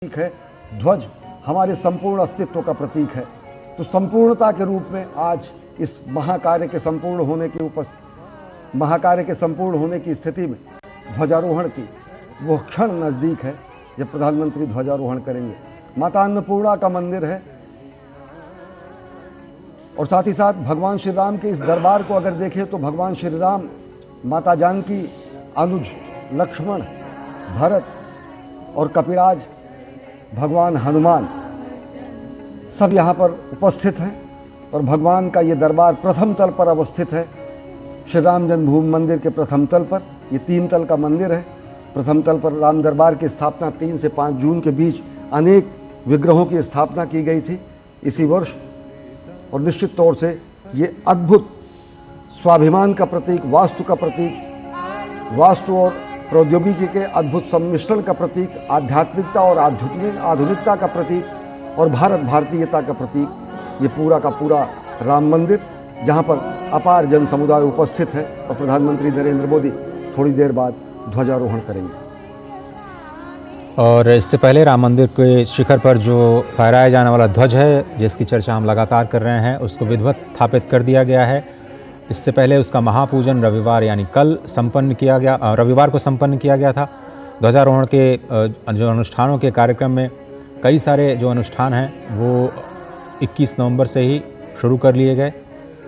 प्रतीक है। ध्वज हमारे संपूर्ण अस्तित्व का प्रतीक है। तो संपूर्णता के रूप में आज इस महाकार्य के संपूर्ण होने की स्थिति में ध्वजारोहण की वो क्षण नज़दीक है जब प्रधानमंत्री ध्वजारोहण करेंगे। माता अन्नपूर्णा का मंदिर है और साथ ही साथ भगवान श्री राम के इस दरबार को अगर देखें तो भगवान श्री राम, माता जानकी, अनुज लक्ष्मण, भरत और कपिराज, भगवान हनुमान सब यहाँ पर उपस्थित हैं और भगवान का ये दरबार प्रथम तल पर अवस्थित है। श्री राम जन्मभूमि मंदिर के प्रथम तल पर, ये 3 तल का मंदिर है। प्रथम तल पर राम दरबार की स्थापना 3 से 5 जून के बीच अनेक विग्रहों की स्थापना की गई थी इसी वर्ष। और निश्चित तौर से ये अद्भुत स्वाभिमान का प्रतीक, वास्तु का प्रतीक, वास्तु और प्रौद्योगिकी के अद्भुत सम्मिश्रण का प्रतीक, आध्यात्मिकता और आधुनिकता का प्रतीक और भारत भारतीयता का प्रतीक, ये पूरा का पूरा राम मंदिर, जहाँ पर अपार जन समुदाय उपस्थित है। और प्रधानमंत्री नरेंद्र मोदी थोड़ी देर बाद ध्वजारोहण करेंगे। और इससे पहले राम मंदिर के शिखर पर जो फहराया जाने वाला ध्वज है, जिसकी चर्चा हम लगातार कर रहे हैं, उसको विधिवत स्थापित कर दिया गया है। इससे पहले उसका महापूजन रविवार यानी कल संपन्न किया गया, रविवार को संपन्न किया गया था। ध्वजारोहण के जो अनुष्ठानों के कार्यक्रम में कई सारे जो अनुष्ठान हैं वो 21 नवंबर से ही शुरू कर लिए गए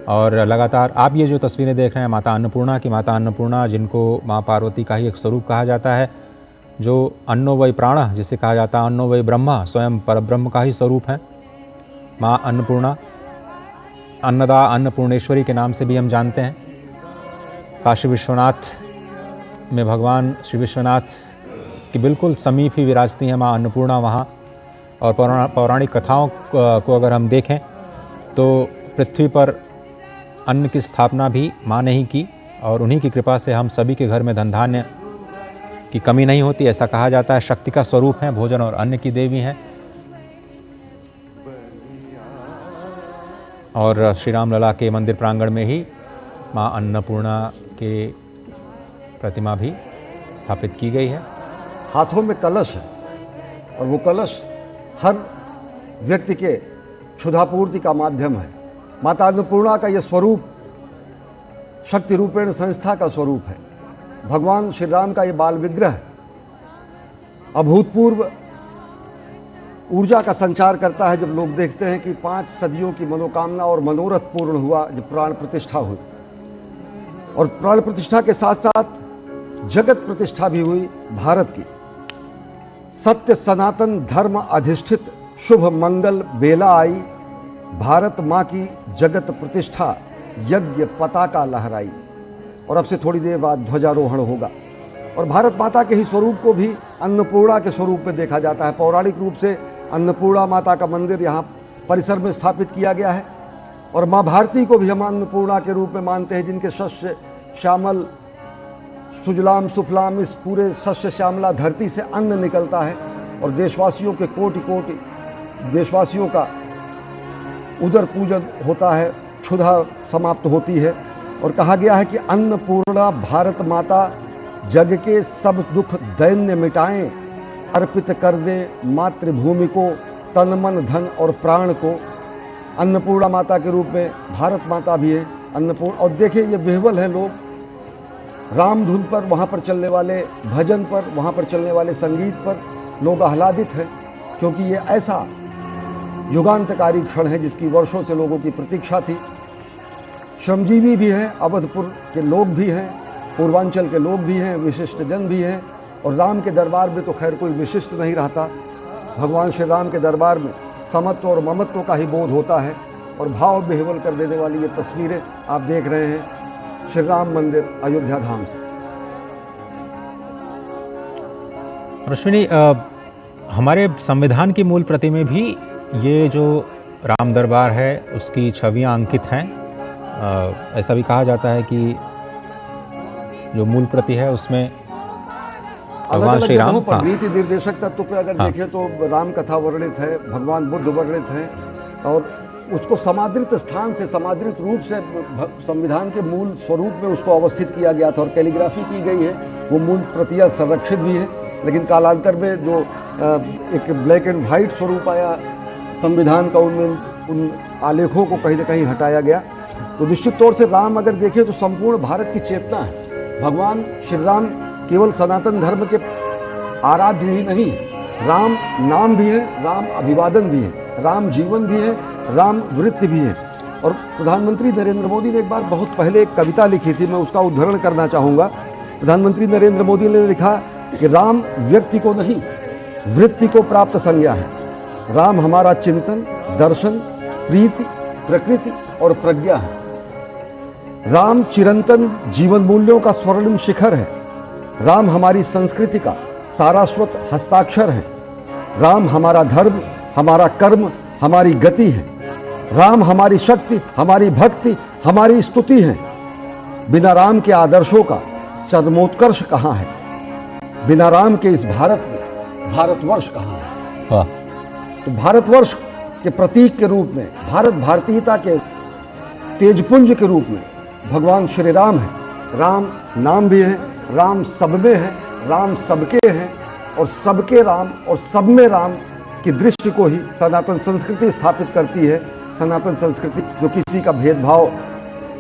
और लगातार आप ये जो तस्वीरें देख रहे हैं माता अन्नपूर्णा की, माता अन्नपूर्णा जिनको माँ पार्वती का ही एक स्वरूप कहा जाता है, जो अन्नो वै प्राण जिसे कहा जाता है, अन्नो वै ब्रह्मा, स्वयं परब्रह्म का ही स्वरूप है। माँ अन्नपूर्णा, अन्नदा, अन्नपूर्णेश्वरी के नाम से भी हम जानते हैं। काशी विश्वनाथ में भगवान श्री विश्वनाथ की बिल्कुल समीप ही विराजती हैं माँ अन्नपूर्णा वहाँ। और पौराणिक कथाओं को अगर हम देखें तो पृथ्वी पर अन्न की स्थापना भी माँ ने ही की और उन्हीं की कृपा से हम सभी के घर में धन धान्य की कमी नहीं होती, ऐसा कहा जाता है। शक्ति का स्वरूप है, भोजन और अन्न की देवी हैं। और श्री राम लला के मंदिर प्रांगण में ही माँ अन्नपूर्णा के प्रतिमा भी स्थापित की गई है। हाथों में कलश है और वो कलश हर व्यक्ति के क्षुधापूर्ति का माध्यम है। माता अन्नपूर्णा का ये स्वरूप शक्ति रूपेण संस्था का स्वरूप है। भगवान श्री राम का ये बाल विग्रह अभूतपूर्व ऊर्जा का संचार करता है जब लोग देखते हैं कि 5 सदियों की मनोकामना और मनोरथ पूर्ण हुआ जब प्राण प्रतिष्ठा हुई। और प्राण प्रतिष्ठा के साथ साथ जगत प्रतिष्ठा भी हुई भारत की। सत्य सनातन धर्म अधिष्ठित शुभ मंगल बेला आई, भारत माँ की जगत प्रतिष्ठा यज्ञ पताका लहराई। और अब से थोड़ी देर बाद ध्वजारोहण होगा और भारत माता के ही स्वरूप को भी अन्नपूर्णा के स्वरूप में देखा जाता है। पौराणिक रूप से अन्नपूर्णा माता का मंदिर यहाँ परिसर में स्थापित किया गया है और माँ भारती को भी हम अन्नपूर्णा के रूप में मानते हैं, जिनके शस्य श्यामल सुजलाम सुफलाम इस पूरे शस्य श्यामला धरती से अन्न निकलता है और देशवासियों के कोटि कोटि देशवासियों का उदर पूजन होता है, क्षुधा समाप्त होती है। और कहा गया है कि अन्नपूर्णा भारत माता जग के सब दुख दैन्य मिटाएं, अर्पित कर दे मातृभूमि को तन मन धन और प्राण को। अन्नपूर्णा माता के रूप में भारत माता भी है अन्नपूर्ण। और देखिए ये विह्वल है, लोग राम धुन पर, वहाँ पर चलने वाले भजन पर, वहाँ पर चलने वाले संगीत पर लोग आह्लादित हैं, क्योंकि ये ऐसा युगांतकारी क्षण है जिसकी वर्षों से लोगों की प्रतीक्षा थी। श्रमजीवी भी हैं, अवधपुर के लोग भी हैं, पूर्वांचल के लोग भी हैं, विशिष्ट जन भी हैं। और राम के दरबार में तो खैर कोई विशिष्ट नहीं रहता। भगवान श्री राम के दरबार में समत्व और ममत्व का ही बोध होता है। और भाव विह्वल कर देने वाली ये तस्वीरें आप देख रहे हैं श्री राम मंदिर अयोध्या धाम से। अश्विनी, हमारे संविधान की मूल प्रति में भी ये जो राम दरबार है उसकी छवियां अंकित हैं। ऐसा भी कहा जाता है कि जो मूल प्रति है उसमें भगवान श्री राम पर नीति निर्देशक तत्व पे अगर देखें तो राम कथा वर्णित है, भगवान बुद्ध वर्णित हैं और उसको समादृत स्थान से, समादृत रूप से संविधान के मूल स्वरूप में उसको अवस्थित किया गया था और कैलीग्राफी की गई है। वो मूल प्रतियां संरक्षित भी है लेकिन कालांतर में जो एक ब्लैक एंड वाइट स्वरूप आया संविधान का, उनमें उन आलेखों को कहीं ना कहीं हटाया गया। तो निश्चित तौर से राम अगर देखें तो संपूर्ण भारत की चेतना है। भगवान श्री राम केवल सनातन धर्म के आराध्य ही नहीं, राम नाम भी है, राम अभिवादन भी है, राम जीवन भी है, राम वृत्ति भी है। और प्रधानमंत्री नरेंद्र मोदी ने एक बार बहुत पहले एक कविता लिखी थी, मैं उसका उद्धरण करना चाहूँगा। प्रधानमंत्री नरेंद्र मोदी ने लिखा कि राम व्यक्ति को नहीं, वृत्ति को प्राप्त संज्ञा है। राम हमारा चिंतन, दर्शन, प्रीति, प्रकृति और प्रज्ञा है। राम चिरंतन जीवन मूल्यों का स्वर्णिम शिखर है। राम हमारी संस्कृति का सारस्वत हस्ताक्षर है। राम हमारा धर्म, हमारा कर्म, हमारी गति है। राम हमारी शक्ति, हमारी भक्ति, हमारी स्तुति है। बिना राम के आदर्शों का चरमोत्कर्ष कहाँ है? बिना राम के इस भारत में भारतवर्ष कहाँ है? वाह। तो भारतवर्ष के प्रतीक के रूप में, भारत भारतीयता के तेजपुंज के रूप में भगवान श्री राम है। राम नाम भी है, राम सब में है, राम सबके हैं, और सबके राम और सब में राम की दृष्टि को ही सनातन संस्कृति स्थापित करती है। सनातन संस्कृति जो किसी का भेदभाव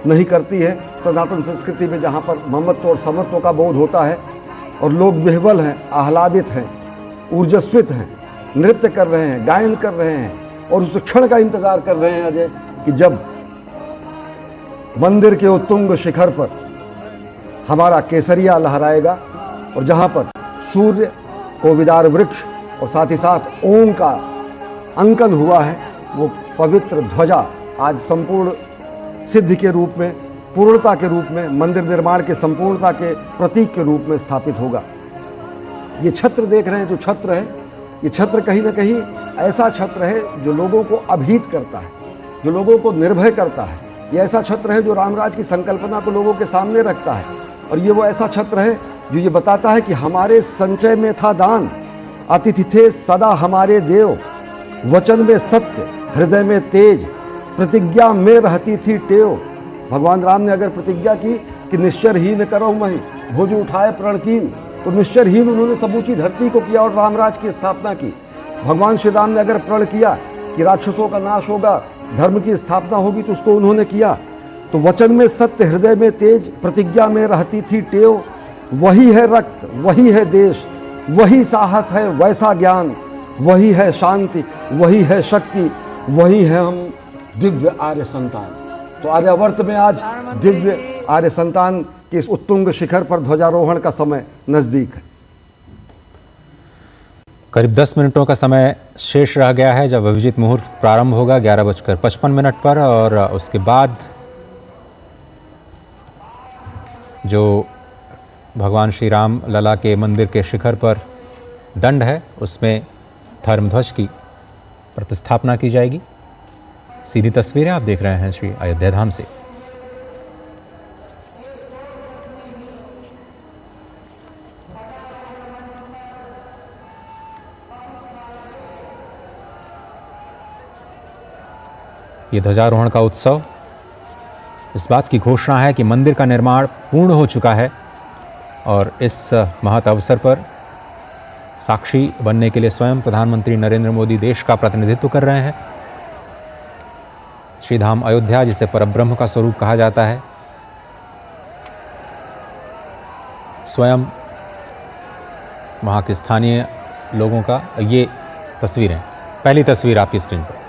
नहीं करती है, सनातन संस्कृति में जहाँ पर ममत्व और समत्व का बोध होता है और लोग विह्वल हैं, आह्लादित हैं, ऊर्जस्वित हैं, नृत्य कर रहे हैं, गायन कर रहे हैं और उस क्षण का इंतजार कर रहे हैं अजय कि जब मंदिर के उत्तुंग शिखर पर हमारा केसरिया लहराएगा और जहाँ पर सूर्य कोविदार वृक्ष और साथ ही साथ ओम का अंकन हुआ है, वो पवित्र ध्वजा आज संपूर्ण सिद्धि के रूप में, पूर्णता के रूप में, मंदिर निर्माण के संपूर्णता के प्रतीक के रूप में स्थापित होगा। ये छत्र देख रहे हैं, जो छत्र है, ये छत्र कहीं ना कहीं ऐसा छत्र है जो लोगों को अभीत करता है, जो लोगों को निर्भय करता है। ये ऐसा छत्र है जो रामराज की संकल्पना को लोगों के सामने रखता है। और ये वो ऐसा छत्र है जो ये बताता है कि हमारे संचय में था दान, अतिथि थे सदा हमारे देव, वचन में सत्य, हृदय में तेज, प्रतिज्ञा में रहती थी टेव। भगवान राम ने अगर प्रतिज्ञा की कि निश्चरहीन करो मही, भुज उठाए प्रणकीन, तो निश्चरहीन उन्होंने समूची धरती को किया और रामराज की स्थापना की। भगवान श्री राम ने अगर प्रण किया कि राक्षसों का नाश होगा, धर्म की स्थापना होगी, तो उसको उन्होंने किया। तो वचन में सत्य, हृदय में तेज, प्रतिज्ञा में रहती थी टेव। वही है रक्त, वही है देश, वही साहस है, वैसा ज्ञान, वही है शांति, वही है शक्ति, वही है हम दिव्य आर्य संतान। तो आर्यावर्त में आज दिव्य आर्य संतान के इस उत्तुंग शिखर पर ध्वजारोहण का समय नजदीक है। करीब 10 मिनटों का समय शेष रह गया है जब अभिजीत मुहूर्त प्रारंभ होगा 11:55 पर, और उसके बाद जो भगवान श्री राम लला के मंदिर के शिखर पर दंड है, उसमें धर्मध्वज की प्रतिस्थापना की जाएगी। सीधी तस्वीरें आप देख रहे हैं श्री अयोध्या धाम से। ये ध्वजारोहण का उत्सव इस बात की घोषणा है कि मंदिर का निर्माण पूर्ण हो चुका है और इस महत् अवसर पर साक्षी बनने के लिए स्वयं प्रधानमंत्री नरेंद्र मोदी देश का प्रतिनिधित्व कर रहे हैं। श्रीधाम अयोध्या, जिसे परब्रह्म का स्वरूप कहा जाता है, स्वयं वहाँ के स्थानीय लोगों का ये तस्वीरें, पहली तस्वीर आपकी स्क्रीन पर।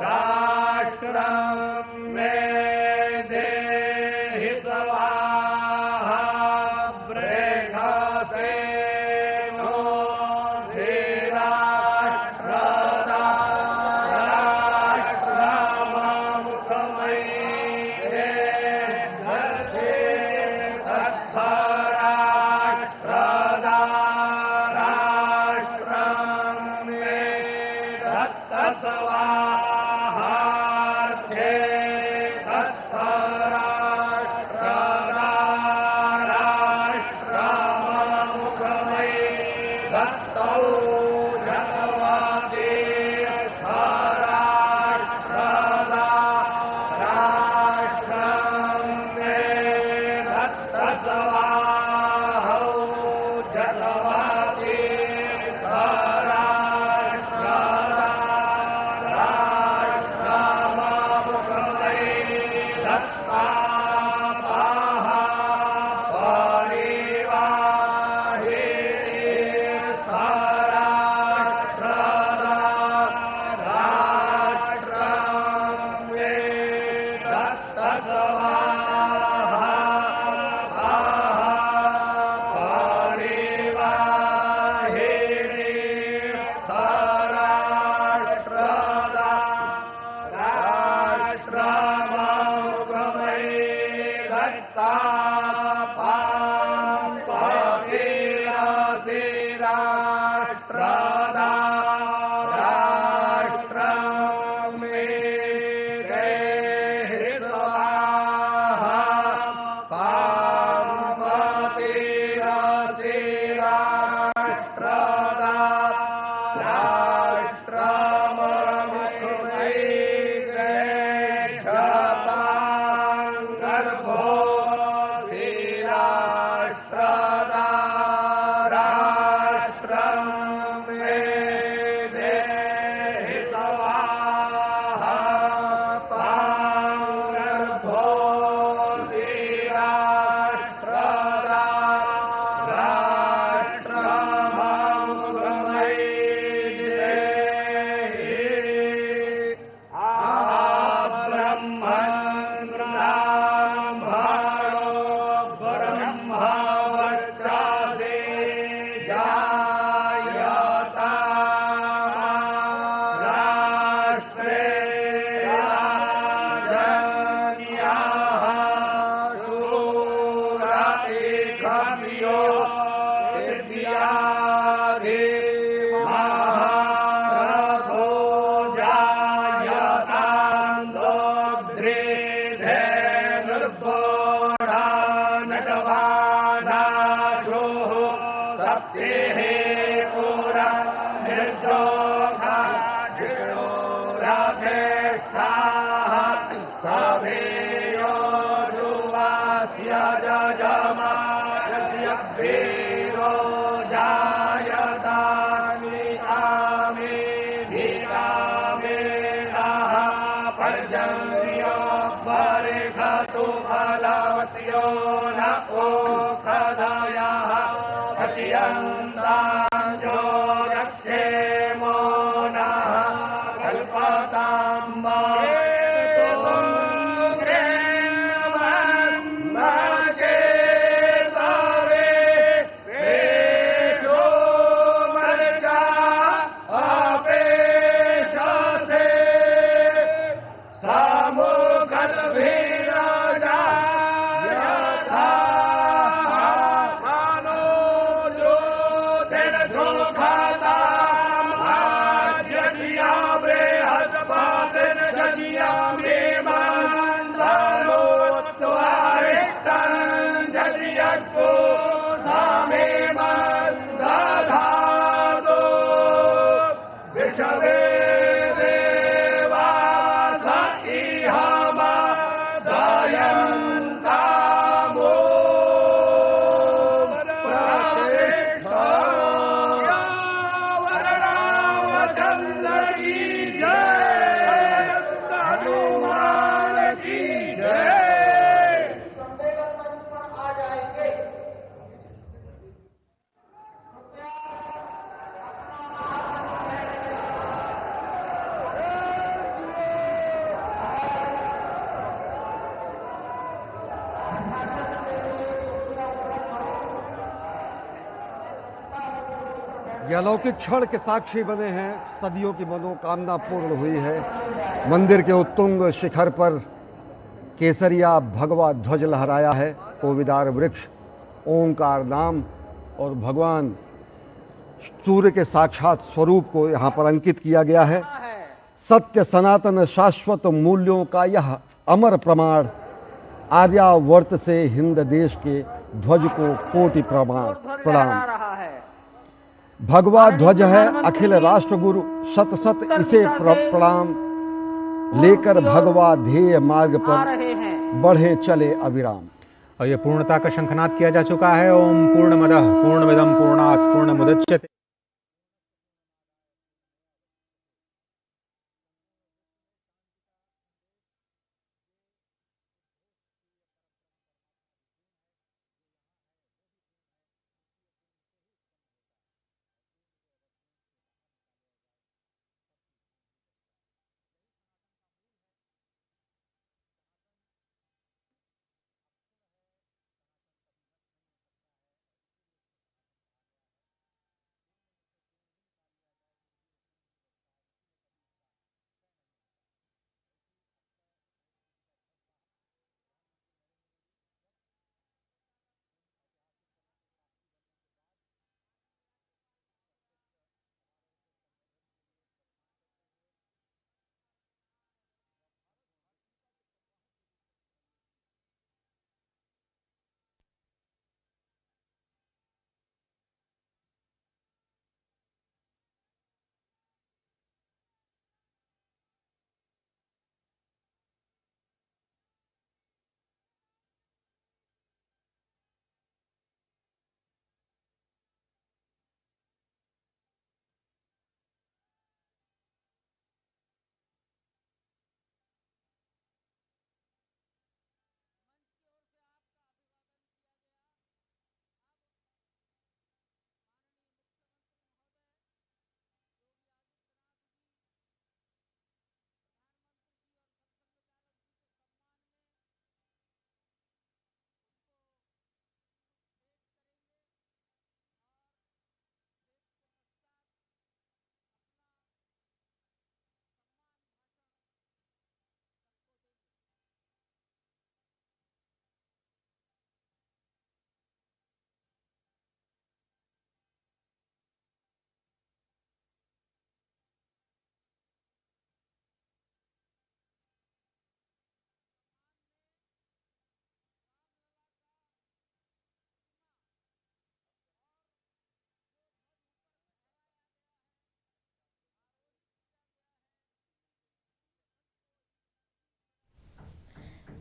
राष्ट्रम में खपियो सिद्धियाधि महारथो जायतान्दोग्धे निर्भोढा नटवानाशो सप्तेः पुरा निर्दोषा विष्णुरथेष्ठाः सभेयो जुवास्य जजमानस्य वीरो जायतानि आमे धीरामेणः पर्जन्यो परिखतु फलवत्यो न ओषधयः अत्यन्ताञ्जो रक्षेमो नः कल्पताम् ये अलौकिक क्षण के साक्षी बने हैं। सदियों की मनोकामना पूर्ण हुई है। मंदिर के उत्तुंग शिखर पर केसरिया भगवा ध्वज लहराया है। कोविदार वृक्ष, ओंकार नाम और भगवान सूर्य के साक्षात स्वरूप को यहाँ पर अंकित किया गया है। सत्य सनातन शाश्वत मूल्यों का यह अमर प्रमाण, आर्यावर्त से हिंद देश के ध्वज को कोटि प्रणाम। भगवा ध्वज है अखिल राष्ट्रगुरु, शत शत इसे प्रणाम। लेकर भगवा ध्येय मार्ग पर बढ़े चले अविराम। और ये पूर्णता का शंखनाद किया जा चुका है। ओम पूर्णमदः पूर्णमिदं पूर्णात् पूर्णमुदच्यते।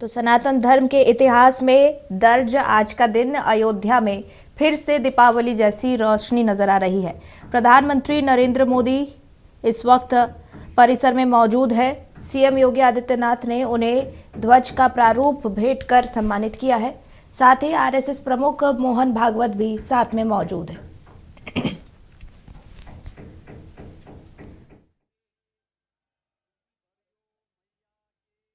तो सनातन धर्म के इतिहास में दर्ज आज का दिन अयोध्या में फिर से दीपावली जैसी रोशनी नजर आ रही है। प्रधानमंत्री नरेंद्र मोदी इस वक्त परिसर में मौजूद है। सीएम योगी आदित्यनाथ ने उन्हें ध्वज का प्रारूप भेंट कर सम्मानित किया है। साथ ही आरएसएस प्रमुख मोहन भागवत भी साथ में मौजूद है।